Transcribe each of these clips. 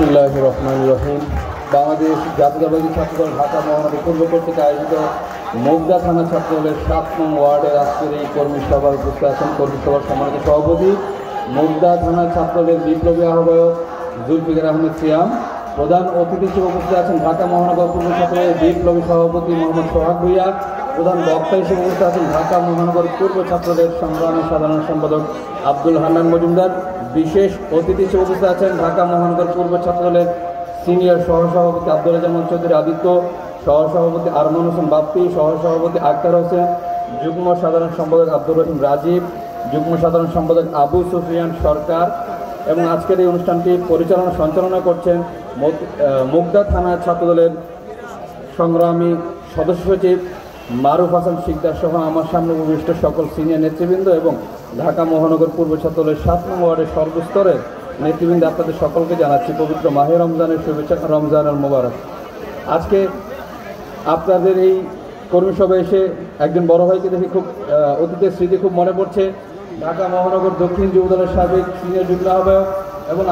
বিসমিল্লাহির রহমানির রহিম। বাংলাদেশ জাতীয়তাবাদী ছাত্রদল ঢাকা মহানগর পূর্ব কর্তৃক আয়োজিত মুগদা থানা ছাত্রদলের 7 নং ওয়ার্ডের আজকের এই কর্মী সভায় উপস্থিত আছেন কর্মী সভার সম্মানিত সভাপতি মুগদা থানা ছাত্রদলের বিপ্লবী আহ্বায়ক জুলফিকার আহমেদ সিয়াম। প্রধান অতিথি হিসেবে উপস্থিত আছেন ঢাকা মহানগর পূর্ব ছাত্রদলের বিপ্লবী সভাপতি মোহাম্মদ সোহাগ ভুইয়া। প্রধান বক্তা হিসেবে উপস্থিত আছেন ঢাকা মহানগর পূর্ব ছাত্রদের সংগ্রামী সাধারণ সম্পাদক আব্দুল হান্নান মজুমদার। বিশেষ অতিথি হিসেবে উপস্থিত আছেন ঢাকা মহানগর পূর্ব ছাত্রদলের সিনিয়র সহসভাপতি আব্দুল জামান চৌধুরী আদিত্য, সহসভাপতি আরমান হোসেন বাপ্পি, সহসভাপতি আক্তার হোসেন, যুগ্ম সাধারণ সম্পাদক আব্দুর রহিম রাজীব, যুগ্ম সাধারণ সম্পাদক আবু সুফিয়ান সরকার। এবং আজকের এই অনুষ্ঠানটি সঞ্চালনা করছেন মুগদা থানা ছাত্রদলের সংগ্রামী সদস্য সচিব মারুফ হাসান শিকদার সহ আমার সামনে উপবিষ্ট সকল সিনিয়র নেতৃবৃন্দ এবং ঢাকা মহানগর পূর্ব ছাত্রদলের 7 নং ওয়ার্ডের সর্বস্তরের নেতৃবৃন্দ। আপনাদের সকলকে জানাচ্ছি পবিত্র মাহে রমজানের শুভেচ্ছা, রমজানুল মুবারক। আজকে আপনাদের এই কর্মী সভায় এসে একজন বড় ভাইকে দেখে খুব অতীতের স্মৃতি খুব মনে পড়ছে। ঢাকা মহানগর দক্ষিণ যুবদলের সাবেক সিনিয়র যুগ্ম আহ্বায়ক এবং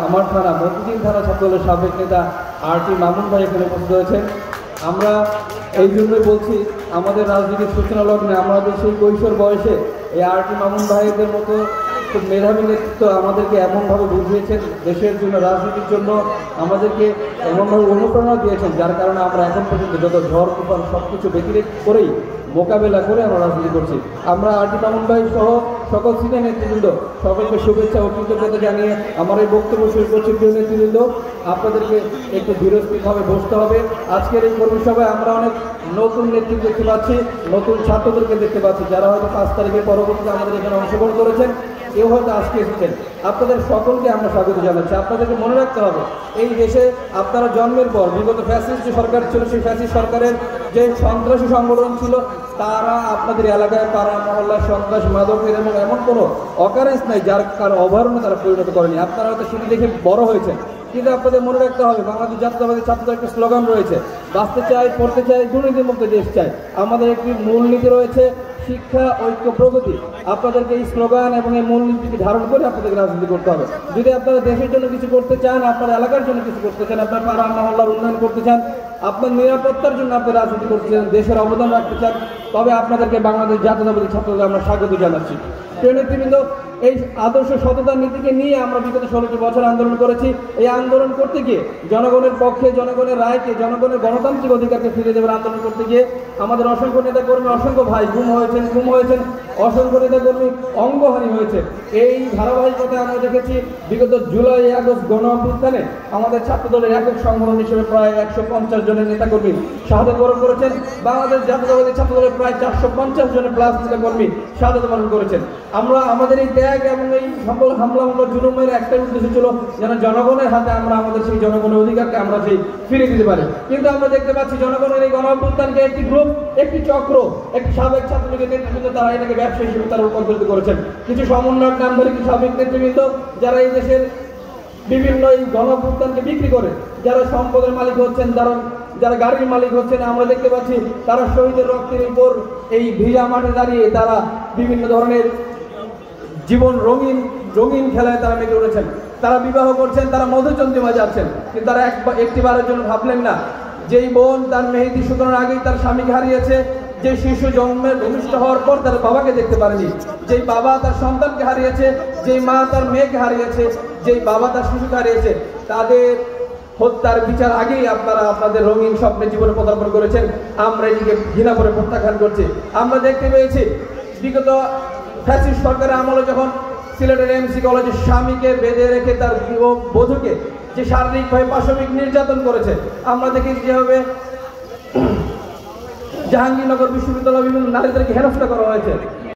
আমার থানা মতিঝিল থানা ছাত্রদলের সাবেক নেতা RT মামুন ভাই এখানে উপস্থিত হয়েছেন। আমরা এই জন্যই বলছি, আমাদের রাজনীতির সূচনা লগ্নে আমাদের সেই কৈশোর বয়সে এই RT মামুন ভাইদের মতো খুব মেধাবী নেতৃত্ব আমাদেরকে এমনভাবে বুঝিয়েছেন, দেশের জন্য রাজনীতির জন্য আমাদেরকে এমনভাবে অনুপ্রেরণা দিয়েছেন, যার কারণে আমরা এখন পর্যন্ত যত ঝড় তুফান সব কিছু ব্যতিরেক করেই মোকাবেলা করে আমরা রাজনীতি করছি। আমরা RT মামুন ভাই সহ সকল সিনিয়র নেতৃবৃন্দ সকলকে শুভেচ্ছা ও কৃতজ্ঞতা জানিয়ে আমার এই বক্তব্য শুরু করছি। প্রিয় নেতৃবৃন্দ, আপনাদেরকে একটু ধীরস্থিরভাবে বসতে হবে। আজকের এই কর্মী সভায় আমরা অনেক নতুন নেতৃত্ব দেখতে পাচ্ছি, নতুন ছাত্রদেরকে দেখতে পাচ্ছি, যারা হয়তো 5 তারিখের পরবর্তীতে আমাদের এখানে অংশগ্রহণ করেছেন, কেউ হয়তো আজকে এসেছেন। আপনাদের সকলকে আমরা স্বাগত জানাচ্ছি। আপনাদেরকে মনে রাখতে হবে, এই দেশে আপনারা জন্মের পর বিগত ফ্যাসিস্ট যে সরকার ছিল, সেই ফ্যাসিস্ট সরকারের যে সন্ত্রাসী সংগঠন ছিল, তারা আপনাদের এলাকায় পাড়া মহল্লায় সন্ত্রাস মাদকের এবং এমন কোনো অকারেন্স নাই যার কারো অভয়ারণ্যে তারা পরিণত করেনি। আপনারা হয়তো সেটি দেখে বড় হয়েছেন, কিন্তু আপনাদের মনে রাখতে হবে, বাংলাদেশ জাতীয়তাবাদী ছাত্রদের একটা স্লোগান রয়েছে, বাঁচতে চাই, পড়তে চাই, দুর্নীতির মুক্ত দেশ চাই। আমাদের একটি মূলনীতি রয়েছে, শিক্ষা, ঐক্য, প্রগতি। আপনাদেরকে এই স্লোগান এবং এই মূলনীতিকে ধারণ করে আপনাদেরকে রাজনীতি করতে হবে। যদি আপনারা দেশের জন্য কিছু করতে চান, আপনার এলাকার জন্য কিছু করতে চান, আপনার পাড়া মহল্লার উন্নয়ন করতে চান, আপনার নিরাপত্তার জন্য আপনি রাজনীতি করতে চান, দেশের অবদান রাখতে চান, তবে আপনাদেরকে বাংলাদেশ জাতীয়তাবাদী ছাত্রদের আমরা স্বাগত জানাচ্ছি। প্রিয় নেতৃবৃন্দ, এই আদর্শ সততার নীতিকে নিয়ে আমরা বিগত 16টি বছর আন্দোলন করেছি। এই আন্দোলন করতে গিয়ে জনগণের পক্ষে, জনগণের রায়কে, জনগণের গণতান্ত্রিক অধিকারকে ফিরে দেওয়ার আন্দোলন করতে গিয়ে আমাদের অসংখ্য নেতাকর্মী, অসংখ্য ভাই গুম হয়েছেন, অসংখ্য নেতাকর্মী অঙ্গহানি হয়েছে। এই ধারাবাহিকতায় আমরা দেখেছি বিগত জুলাই আগস্ট গণ অভ্যুত্থানে আমাদের ছাত্রদলের একক সংগঠন হিসেবে প্রায় 150 জনের নেতাকর্মী শাহাদাত বরণ করেছেন। বাংলাদেশ জাতীয়তাবাদী ছাত্রদলের প্রায় 450 জনের প্লাস নেতাকর্মী শাহাদাত বরণ করেছেন। আমরা আমাদের এই ত্যাগ এবং এই সকল হামলা জুলুমের একটাই উদ্দেশ্য ছিল, যেন জনগণের হাতে আমরা আমাদের সেই জনগণের অধিকারকে আমরা সেই ফিরে দিতে পারি। কিন্তু আমরা দেখতে পাচ্ছি জনগণের এই গণ অভ্যুত্থানকে একটি গ্রুপ, একটি চক্র, একটি সাবেক ছাত্রলীগের নেতৃবৃন্দ তারা এটাকে ব্যবসা হিসেবে তারা রূপান্তরিত করেছেন। কিছু সমন্বয়ক নামধারী কিছু সাবেক নেতৃবৃন্দ যারা এই দেশের বিভিন্ন এই গণ অভ্যুত্থানকে বিক্রি করে, যারা সম্পদের মালিক হচ্ছেন, যারা গাড়ির মালিক হচ্ছেন, আমরা দেখতে পাচ্ছি তারা শহীদের রক্তের উপর এই ভিজা মাঠে দাঁড়িয়ে তারা বিভিন্ন ধরনের জীবন রঙিন খেলায় তারা মেতে উঠেছেন। তারা বিবাহ করছেন, তারা মধুচন্দ্রিমা যাচ্ছেন, কিন্তু তারা একটিবারের জন্য ভাবলেন না যেই বোন তার মেহেদি শুকানোর আগেই তার স্বামীকে হারিয়েছে, যে শিশু জন্মের ভূমিষ্ঠ হওয়ার পর তার বাবাকে দেখতে পারেনি, যেই বাবা তার সন্তানকে হারিয়েছে, যেই মা তার মেয়েকে হারিয়েছে, যেই বাবা তার শিশুকে হারিয়েছে, তাদের হত্যার বিচার আগেই আপনারা আপনাদের রঙিন স্বপ্নের জীবনে পদার্পণ করেছেন। আমরা এটিকে ঘৃণা করে প্রত্যাখ্যান করছি। আমরা দেখতে পেয়েছি বিগত ফ্যাসিস্ট সরকারের আমলে যখন সিলেটের MC কলেজে স্বামীকে বেঁধে রেখে তার বধূকে যে শারীরিকভাবে পাশবিক নির্যাতন করেছে, আমরা দেখেছি যেভাবে জাহাঙ্গীরনগর বিশ্ববিদ্যালয় বিভিন্ন নারীদেরকে হেনস্থা করা হয়েছে।